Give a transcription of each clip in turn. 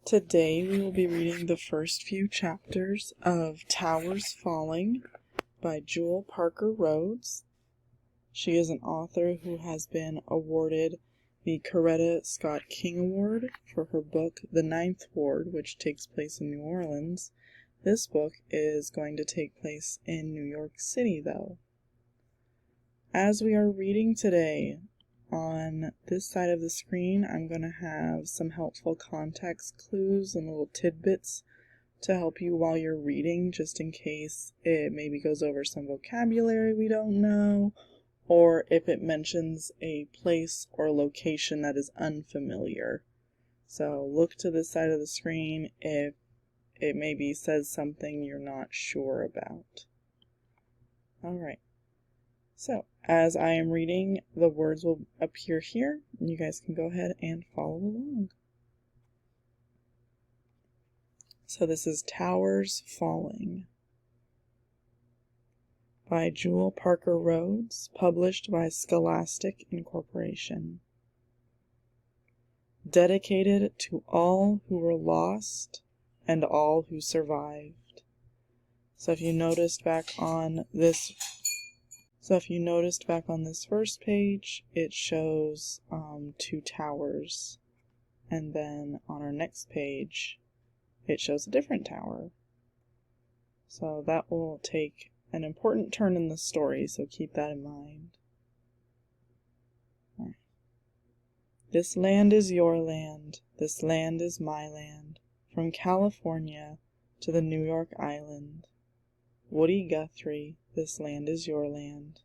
Today we will be reading the first few chapters of Towers Falling by Jewell Rhodes. She is an author who has been awarded the Coretta Scott King Award for her book The Ninth Ward, which takes place in New Orleans. This book is going to take place in New York City, though. As we are reading today, on this side of the screen, I'm going to have some helpful context clues and little tidbits to help you while you're reading, just in case it maybe goes over some vocabulary we don't know, or if it mentions a place or location that is unfamiliar. So look to this side of the screen if it maybe says something you're not sure about. Alright. So, as I am reading, the words will appear here, and you guys can go ahead and follow along. So this is Towers Falling by Jewell Rhodes, published by Scholastic Incorporation. Dedicated to all who were lost and all who survived. So if you noticed back on this first page, it shows two towers, and then on our next page, it shows a different tower. So that will take an important turn in the story, so keep that in mind. Right. This land is your land, this land is my land, from California to the New York Island. Woody Guthrie, this land is your land.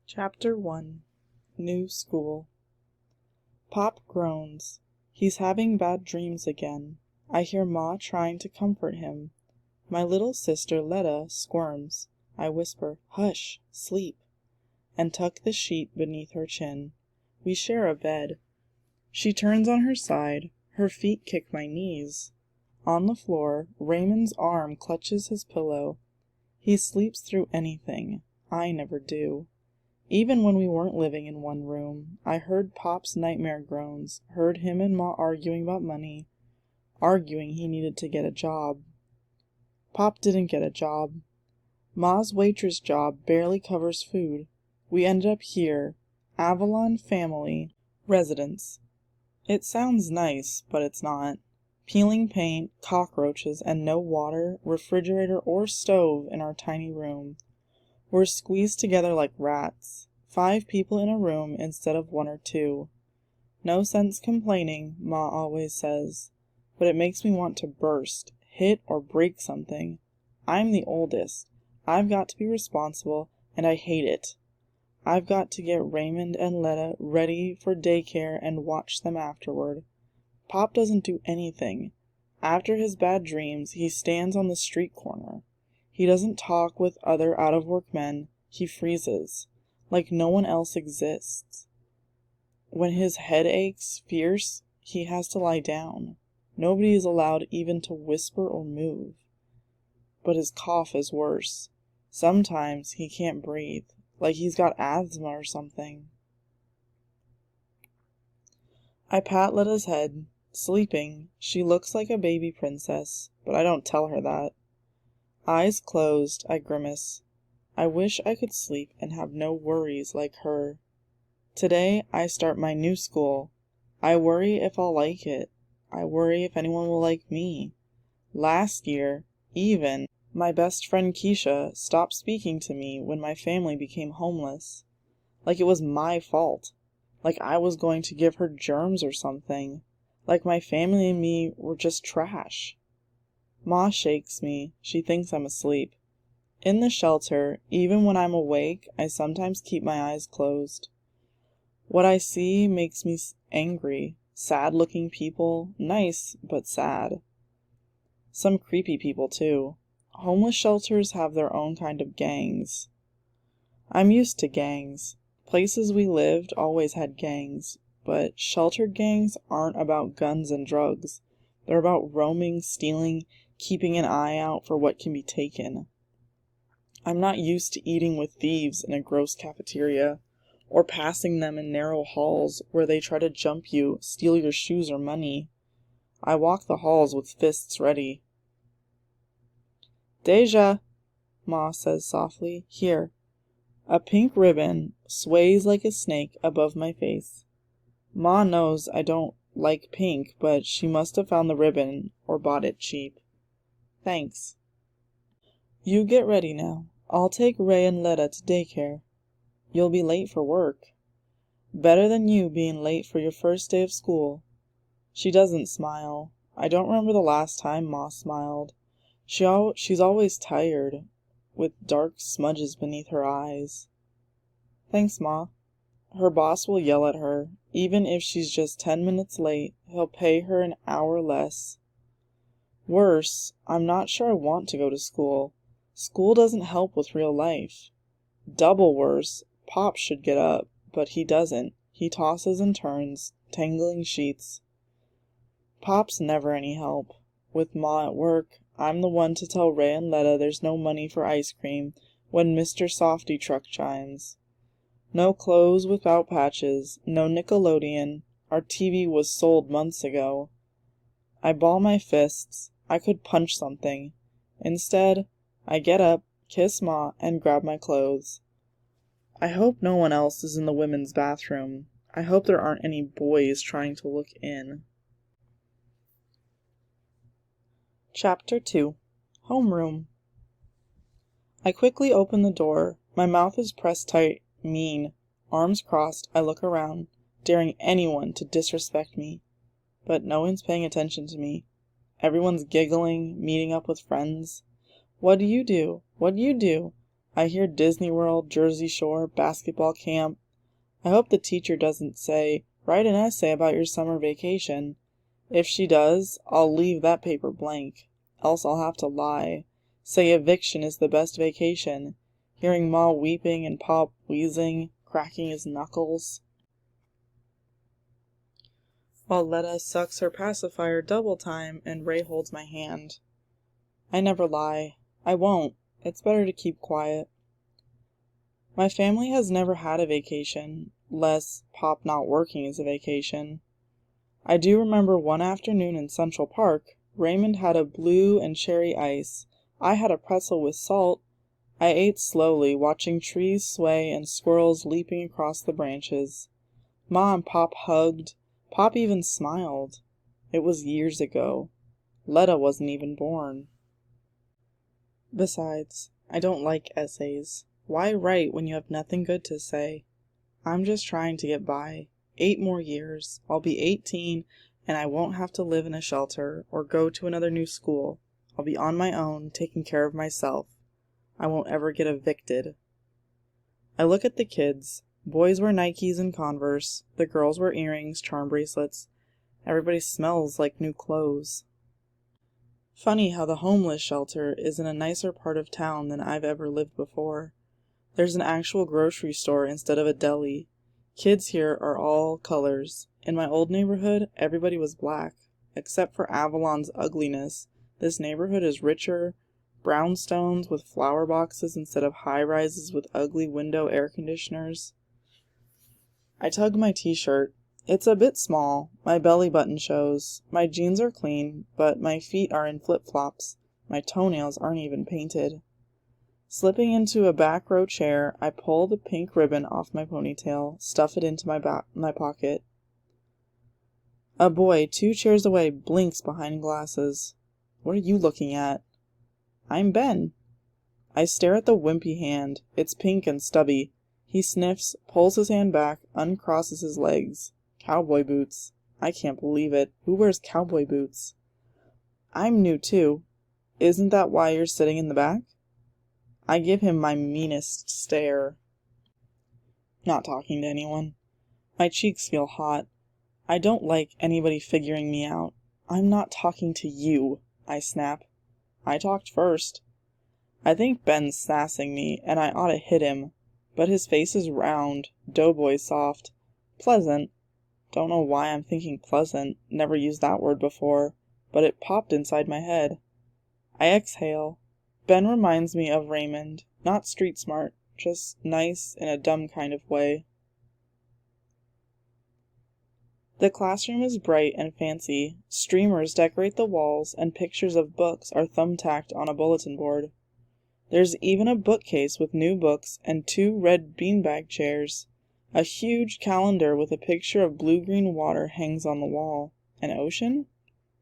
Chapter 1. New School. Pop groans. He's having bad dreams again. I hear Ma trying to comfort him. My little sister Letta squirms. I whisper, "Hush, sleep," and tuck the sheet beneath her chin. We share a bed. She turns on her side. Her feet kick my knees. On the floor, Raymond's arm clutches his pillow. He sleeps through anything. I never do. Even when we weren't living in one room, I heard Pop's nightmare groans, heard him and Ma arguing about money, arguing he needed to get a job. Pop didn't get a job. Ma's waitress job barely covers food. We ended up here, Avalon Family Residence. It sounds nice, but it's not. Peeling paint, cockroaches, and no water, refrigerator, or stove in our tiny room. We're squeezed together like rats. 5 people in a room instead of 1 or 2. No sense complaining, Ma always says. But it makes me want to burst, hit or break something. I'm the oldest. I've got to be responsible, and I hate it. I've got to get Raymond and Letta ready for daycare and watch them afterward. Pop doesn't do anything. After his bad dreams, he stands on the street corner. He doesn't talk with other out-of-work men. He freezes, like no one else exists. When his head aches fierce, he has to lie down. Nobody is allowed even to whisper or move. But his cough is worse. Sometimes he can't breathe, like he's got asthma or something. I pat Letta's head. Sleeping, she looks like a baby princess, but I don't tell her that. Eyes closed, I grimace. I wish I could sleep and have no worries like her. Today I start my new school. I worry if I'll like it. I worry if anyone will like me. Last year, even, my best friend Keisha stopped speaking to me when my family became homeless. Like it was my fault. Like I was going to give her germs or something. Like my family and me were just trash. Ma shakes me. She thinks I'm asleep. In the shelter, even when I'm awake, I sometimes keep my eyes closed. What I see makes me angry. Sad-looking people, nice but sad. Some creepy people, too. Homeless shelters have their own kind of gangs. I'm used to gangs. Places we lived always had gangs. But shelter gangs aren't about guns and drugs. They're about roaming, stealing, keeping an eye out for what can be taken. I'm not used to eating with thieves in a gross cafeteria, or passing them in narrow halls where they try to jump you, steal your shoes or money. I walk the halls with fists ready. Deja, Ma says softly. Here. A pink ribbon sways like a snake above my face. Ma knows I don't like pink, but she must have found the ribbon or bought it cheap. Thanks. You get ready now. I'll take Ray and Letta to daycare. You'll be late for work. Better than you being late for your first day of school. She doesn't smile. I don't remember the last time Ma smiled. She's always tired, with dark smudges beneath her eyes. Thanks, Ma. Her boss will yell at her. Even if she's just 10 minutes late, he'll pay her an hour less. Worse, I'm not sure I want to go to school. School doesn't help with real life. Double worse, Pop should get up, but he doesn't. He tosses and turns, tangling sheets. Pop's never any help. With Ma at work, I'm the one to tell Ray and Letta there's no money for ice cream when Mr. Softy truck chimes. No clothes without patches, no Nickelodeon. Our TV was sold months ago. I ball my fists. I could punch something. Instead, I get up, kiss Ma, and grab my clothes. I hope no one else is in the women's bathroom. I hope there aren't any boys trying to look in. Chapter 2. Homeroom. I quickly open the door. My mouth is pressed tight, mean. Arms crossed, I look around, daring anyone to disrespect me. But no one's paying attention to me. Everyone's giggling, meeting up with friends. What do you do? What do you do? I hear Disney World, Jersey Shore, basketball camp. I hope the teacher doesn't say, write an essay about your summer vacation. If she does, I'll leave that paper blank. Else I'll have to lie. Say eviction is the best vacation. Hearing Ma weeping and Pop wheezing, cracking his knuckles. While Letta sucks her pacifier double time and Ray holds my hand. I never lie. I won't. It's better to keep quiet. My family has never had a vacation, less Pop not working is a vacation. I do remember one afternoon in Central Park, Raymond had a blue and cherry ice. I had a pretzel with salt. I ate slowly, watching trees sway and squirrels leaping across the branches. Ma and Pop hugged. Pop even smiled. It was years ago. Letta wasn't even born. Besides, I don't like essays. Why write when you have nothing good to say? I'm just trying to get by. 8 more years. I'll be 18, and I won't have to live in a shelter or go to another new school. I'll be on my own, taking care of myself. I won't ever get evicted. I look at the kids. Boys wear Nikes and Converse. The girls wear earrings, charm bracelets. Everybody smells like new clothes. Funny how the homeless shelter is in a nicer part of town than I've ever lived before. There's an actual grocery store instead of a deli. Kids here are all colors. In my old neighborhood, everybody was black. Except for Avalon's ugliness, this neighborhood is richer. Brownstones with flower boxes instead of high-rises with ugly window air conditioners. I tug my t-shirt. It's a bit small. My belly button shows. My jeans are clean, but my feet are in flip-flops. My toenails aren't even painted. Slipping into a back row chair, I pull the pink ribbon off my ponytail, stuff it into my pocket. A boy 2 chairs away blinks behind glasses. What are you looking at? I'm Ben. I stare at the wimpy hand. It's pink and stubby. He sniffs, pulls his hand back, uncrosses his legs. Cowboy boots. I can't believe it. Who wears cowboy boots? I'm new too. Isn't that why you're sitting in the back? I give him my meanest stare. Not talking to anyone. My cheeks feel hot. I don't like anybody figuring me out. I'm not talking to you, I snap. I talked first. I think Ben's sassing me, and I ought to hit him. But his face is round, doughboy soft. Pleasant. Don't know why I'm thinking pleasant. Never used that word before. But it popped inside my head. I exhale. Ben reminds me of Raymond. Not street smart. Just nice in a dumb kind of way. The classroom is bright and fancy. Streamers decorate the walls, and pictures of books are thumbtacked on a bulletin board. There's even a bookcase with new books and 2 red beanbag chairs. A huge calendar with a picture of blue-green water hangs on the wall. An ocean?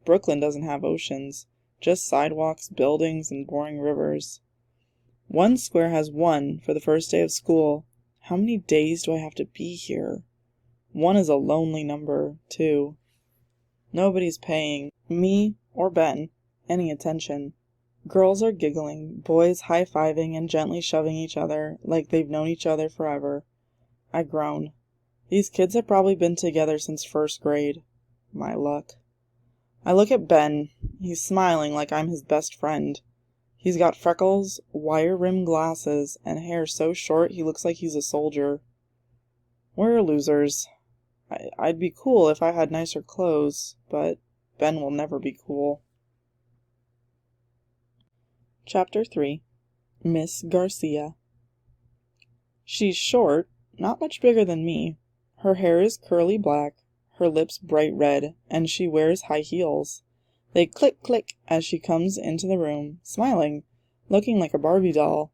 Brooklyn doesn't have oceans, just sidewalks, buildings, and boring rivers. One square has 1 for the first day of school. How many days do I have to be here? 1 is a lonely number, too. Nobody's paying me or Ben any attention. Girls are giggling, boys high-fiving and gently shoving each other like they've known each other forever. I groan. These kids have probably been together since 1st grade. My luck. I look at Ben. He's smiling like I'm his best friend. He's got freckles, wire-rimmed glasses, and hair so short he looks like he's a soldier. We're losers. I'd be cool if I had nicer clothes, but Ben will never be cool. Chapter 3. Miss Garcia. She's short, not much bigger than me. Her hair is curly black, her lips bright red, and she wears high heels. They click-click as she comes into the room, smiling, looking like a Barbie doll.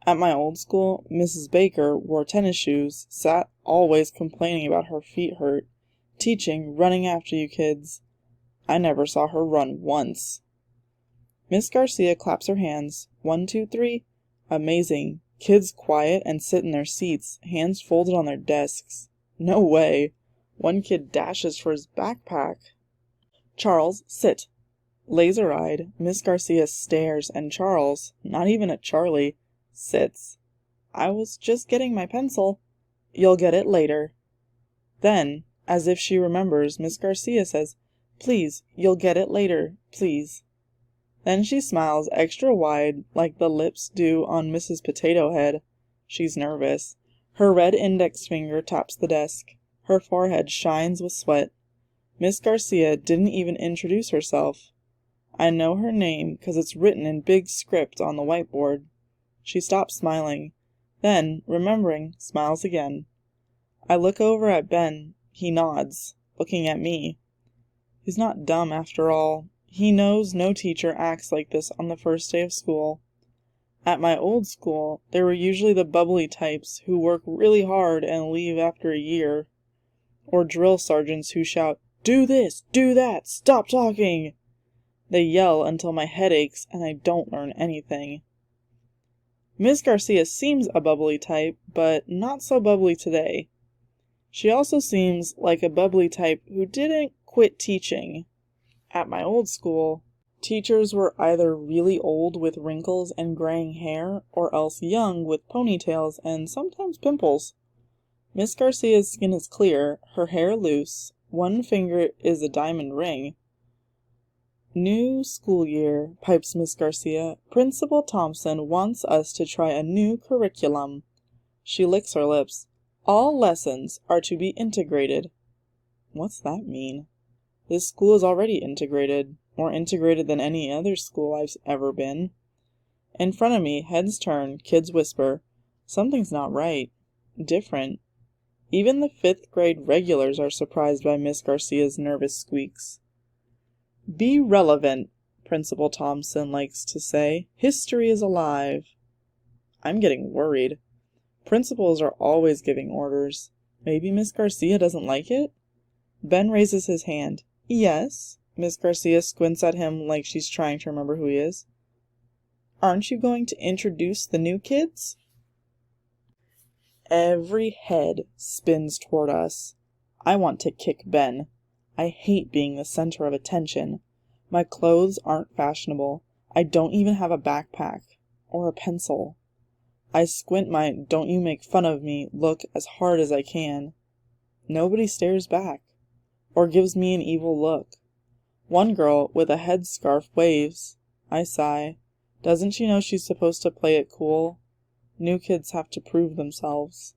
At my old school, Mrs. Baker wore tennis shoes, sat always complaining about her feet hurt, teaching, running after you kids. I never saw her run once. Miss Garcia claps her hands. 1, 2, 3. Amazing. Kids quiet and sit in their seats, hands folded on their desks. No way. One kid dashes for his backpack. Charles, sit. Laser-eyed, Miss Garcia stares, and Charles, not even at Charlie, sits. I was just getting my pencil. You'll get it later. Then, as if she remembers, Miss Garcia says, Please, you'll get it later, please. Then she smiles extra wide, like the lips do on Mrs. Potato Head. She's nervous. Her red index finger taps the desk. Her forehead shines with sweat. Miss Garcia didn't even introduce herself. I know her name 'cause it's written in big script on the whiteboard. She stops smiling. Then, remembering, smiles again. I look over at Ben. He nods, looking at me. He's not dumb after all. He knows no teacher acts like this on the first day of school. At my old school, there were usually the bubbly types who work really hard and leave after a year. Or drill sergeants who shout, Do this, do that, stop talking! They yell until my head aches and I don't learn anything. Miss Garcia seems a bubbly type, but not so bubbly today. She also seems like a bubbly type who didn't quit teaching. At my old school, teachers were either really old with wrinkles and graying hair, or else young with ponytails and sometimes pimples. Miss Garcia's skin is clear, her hair loose, one finger is a diamond ring. New school year, pipes Miss Garcia. Principal Thompson wants us to try a new curriculum. She licks her lips. All lessons are to be integrated. What's that mean? This school is already integrated, more integrated than any other school I've ever been. In front of me, heads turn, kids whisper. Something's not right. Different. Even the 5th grade regulars are surprised by Miss Garcia's nervous squeaks. Be relevant, Principal Thompson likes to say. History is alive. I'm getting worried. Principals are always giving orders. Maybe Miss Garcia doesn't like it? Ben raises his hand. Yes. Miss Garcia squints at him like she's trying to remember who he is. Aren't you going to introduce the new kids? Every head spins toward us. I want to kick Ben. I hate being the center of attention. My clothes aren't fashionable. I don't even have a backpack. Or a pencil. I squint my don't you make fun of me look as hard as I can. Nobody stares back. Or gives me an evil look. One girl with a headscarf waves. I sigh. Doesn't she know she's supposed to play it cool? New kids have to prove themselves.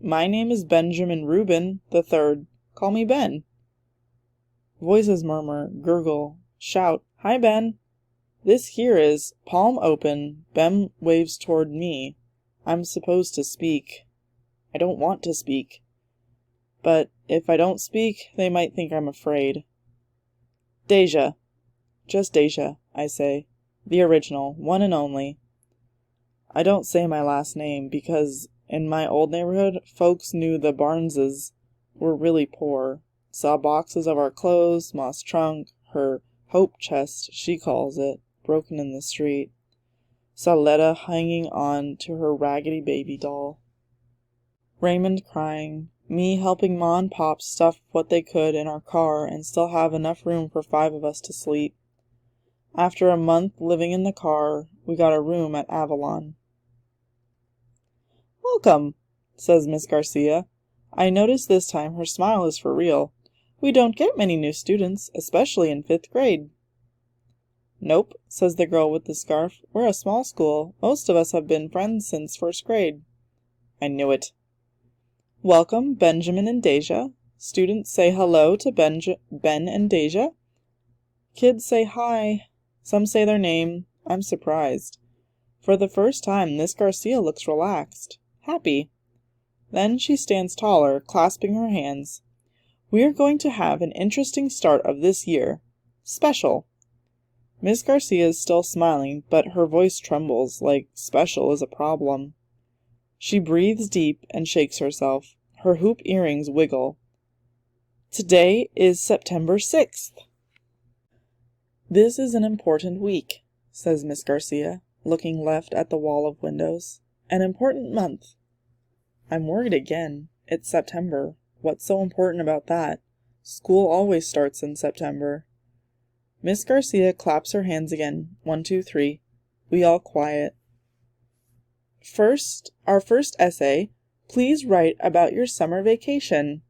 My name is Benjamin Rubin III. Call me Ben. Voices murmur, gurgle, shout, Hi Ben. This here is, palm open, Ben waves toward me. I'm supposed to speak. I don't want to speak. but if I don't speak, they might think I'm afraid. Deja. Just Deja, I say. The original, one and only. I don't say my last name because in my old neighborhood, folks knew the Barneses were really poor. Saw boxes of our clothes, Ma's trunk, her hope chest, she calls it, broken in the street. Saw Letta hanging on to her raggedy baby doll. Raymond crying, me helping Ma and Pop stuff what they could in our car and still have enough room for 5 of us to sleep. After a month living in the car, we got a room at Avalon. Welcome, says Miss Garcia. I notice this time her smile is for real. We don't get many new students, especially in 5th grade. Nope, says the girl with the scarf. We're a small school. Most of us have been friends since 1st grade. I knew it. Welcome, Benjamin and Deja. Students say hello to Ben and Deja. Kids say hi. Some say their name. I'm surprised. For the first time, Miss Garcia looks relaxed, happy. Then she stands taller, clasping her hands. We are going to have an interesting start of this year. Special. Miss Garcia is still smiling, but her voice trembles like special is a problem. She breathes deep and shakes herself. Her hoop earrings wiggle. Today is September 6th. This is an important week, says Miss Garcia, looking left at the wall of windows. An important month. I'm worried again. It's September. What's so important about that? School always starts in September. Miss Garcia claps her hands again. 1, 2, 3. We all quiet. Our first essay. Please write about your summer vacation.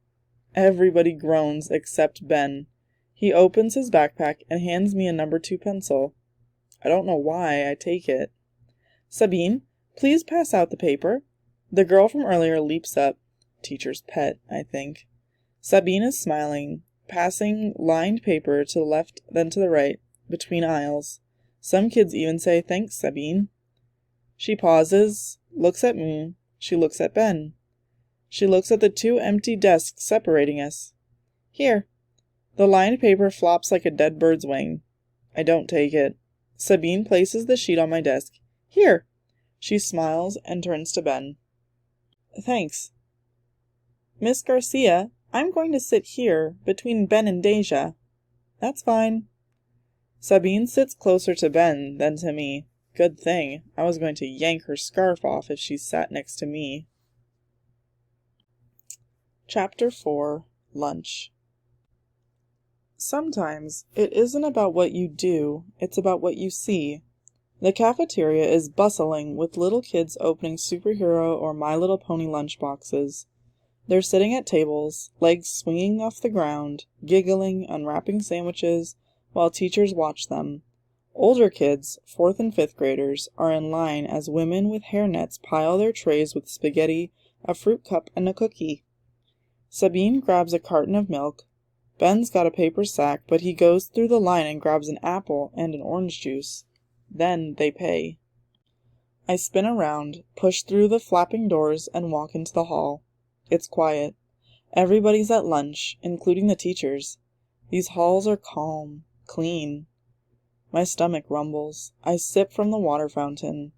Everybody groans except Ben. He opens his backpack and hands me a number 2 pencil. I don't know why I take it. Sabine, please pass out the paper. The girl from earlier leaps up. Teacher's pet, I think. Sabine is smiling, passing lined paper to the left then to the right, between aisles. Some kids even say, thanks, Sabine. She pauses, looks at me. She looks at Ben. She looks at the 2 empty desks separating us. Here. The lined paper flops like a dead bird's wing. I don't take it. Sabine places the sheet on my desk. Here. She smiles and turns to Ben. Thanks. Miss Garcia, I'm going to sit here, between Ben and Deja. That's fine. Sabine sits closer to Ben than to me. Good thing. I was going to yank her scarf off if she sat next to me. Chapter 4. Lunch. Sometimes it isn't about what you do, it's about what you see. The cafeteria is bustling with little kids opening superhero or My Little Pony lunchboxes. They're sitting at tables, legs swinging off the ground, giggling, unwrapping sandwiches, while teachers watch them. Older kids, 4th and 5th graders, are in line as women with hairnets pile their trays with spaghetti, a fruit cup, and a cookie. Sabine grabs a carton of milk. Ben's got a paper sack, but he goes through the line and grabs an apple and an orange juice. Then they pay. I spin around, push through the flapping doors, and walk into the hall. It's quiet. Everybody's at lunch, including the teachers. These halls are calm, clean. My stomach rumbles. I sip from the water fountain.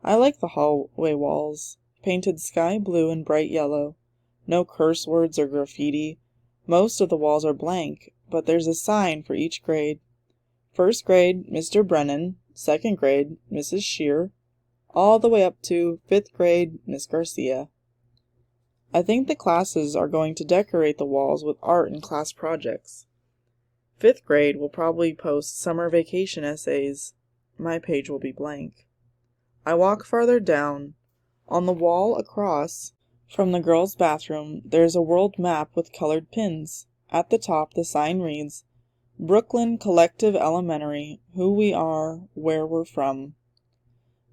I like the hallway walls, painted sky blue and bright yellow. No curse words or graffiti. Most of the walls are blank, but there's a sign for each grade. 1st grade, Mr. Brennan. 2nd grade, Mrs. Shear. All the way up to 5th grade, Miss Garcia. I think the classes are going to decorate the walls with art and class projects. 5th grade will probably post summer vacation essays. My page will be blank. I walk farther down. On the wall across from the girls' bathroom, there's a world map with colored pins. At the top, the sign reads, Brooklyn Collective Elementary, who we are, where we're from.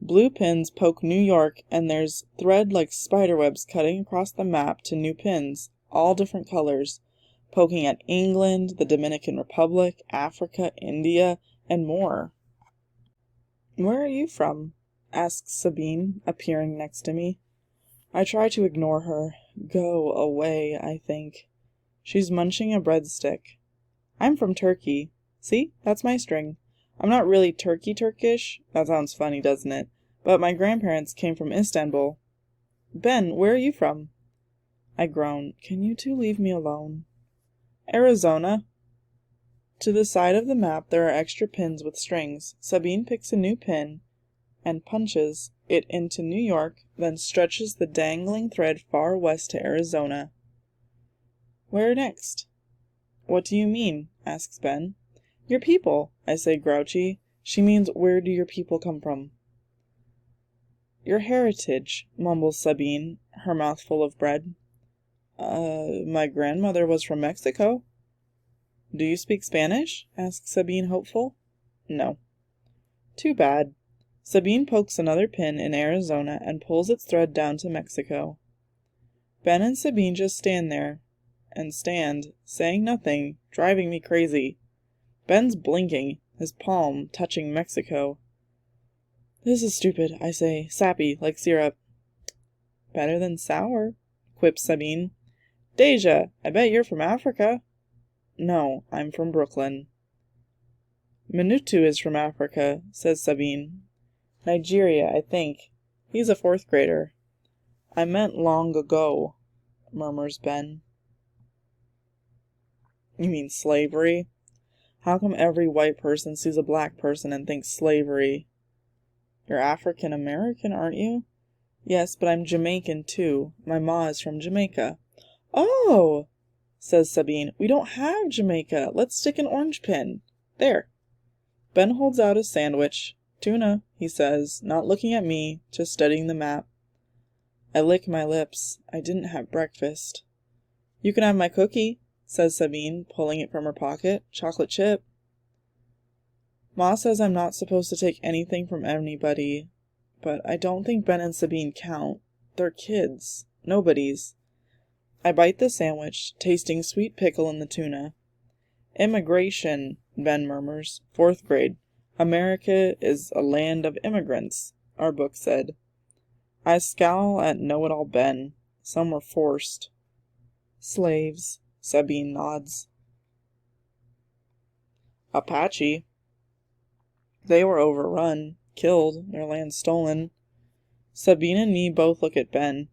Blue pins poke New York, and there's thread like spiderwebs cutting across the map to new pins, all different colors, poking at England, the Dominican Republic, Africa, India, and more. Where are you from? Asks Sabine, appearing next to me. I try to ignore her. Go away, I think. She's munching a breadstick. I'm from Turkey. See, that's my string. I'm not really Turkish. That sounds funny, doesn't it? But my grandparents came from Istanbul. Ben, where are you from? I groan. Can you two leave me alone? Arizona. To the side of the map there are extra pins with strings. Sabine picks a new pin and punches it into New York, then stretches the dangling thread far west to Arizona. Where next? What do you mean? Asks Ben. Your people, I say grouchy. She means, where do your people come from? Your heritage, mumbles Sabine, her mouth full of bread. My grandmother was from Mexico. Do you speak Spanish? Asks Sabine, hopeful. No. Too bad. Sabine pokes another pin in Arizona and pulls its thread down to Mexico. Ben and Sabine just stand there, saying nothing, driving me crazy. Ben's blinking, his palm touching Mexico. This is stupid, I say, sappy, like syrup. Better than sour, quips Sabine. Deja, I bet you're from Africa. No, I'm from Brooklyn. Minutu is from Africa, says Sabine. Nigeria, I think. He's a 4th grader. I meant long ago, murmurs Ben. You mean slavery? How come every white person sees a black person and thinks slavery? You're African American, aren't you? Yes, but I'm Jamaican too. My ma is from Jamaica. Oh, says Sabine. We don't have Jamaica. Let's stick an orange pin. There. Ben holds out a sandwich. Tuna, he says, not looking at me, just studying the map. I lick my lips. I didn't have breakfast. You can have my cookie, says Sabine, pulling it from her pocket. Chocolate chip. Ma says I'm not supposed to take anything from anybody, but I don't think Ben and Sabine count. They're kids. Nobodies. I bite the sandwich, tasting sweet pickle in the tuna. Immigration, Ben murmurs. 4th grade. America is a land of immigrants, our book said. I scowl at know-it-all Ben. Some were forced. Slaves, Sabine nods. Apache. They were overrun, killed, their land stolen. Sabine and me both look at Ben.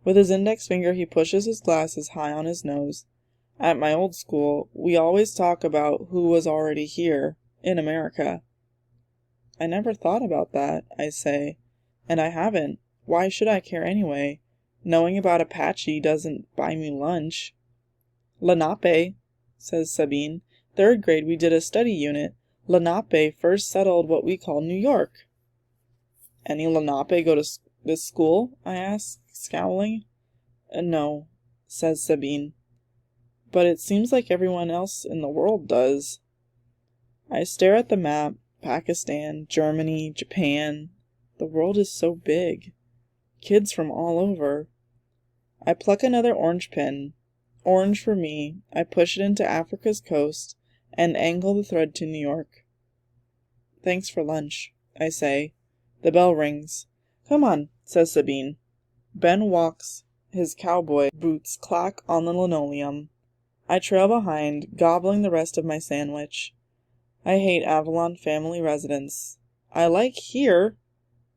With his index finger he pushes his glasses high on his nose. At my old school, we always talk about who was already here, in America. I never thought about that, I say. And I haven't. Why should I care anyway? Knowing about Apache doesn't buy me lunch. Lenape, says Sabine. 3rd grade we did a study unit. Lenape first settled what we call New York. Any Lenape go to this school? I ask, scowling. No, says Sabine. But it seems like everyone else in the world does. I stare at the map. Pakistan, Germany, Japan. The world is so big. Kids from all over. I pluck another orange pin. Orange for me. I push it into Africa's coast and angle the thread to New York. Thanks for lunch, I say. The bell rings. Come on, says Sabine. Ben walks. His cowboy boots clack on the linoleum. I trail behind, gobbling the rest of my sandwich. I hate Avalon family residence. I like here,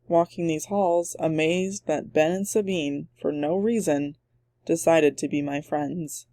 walking these halls, amazed that Ben and Sabine, for no reason, decided to be my friends.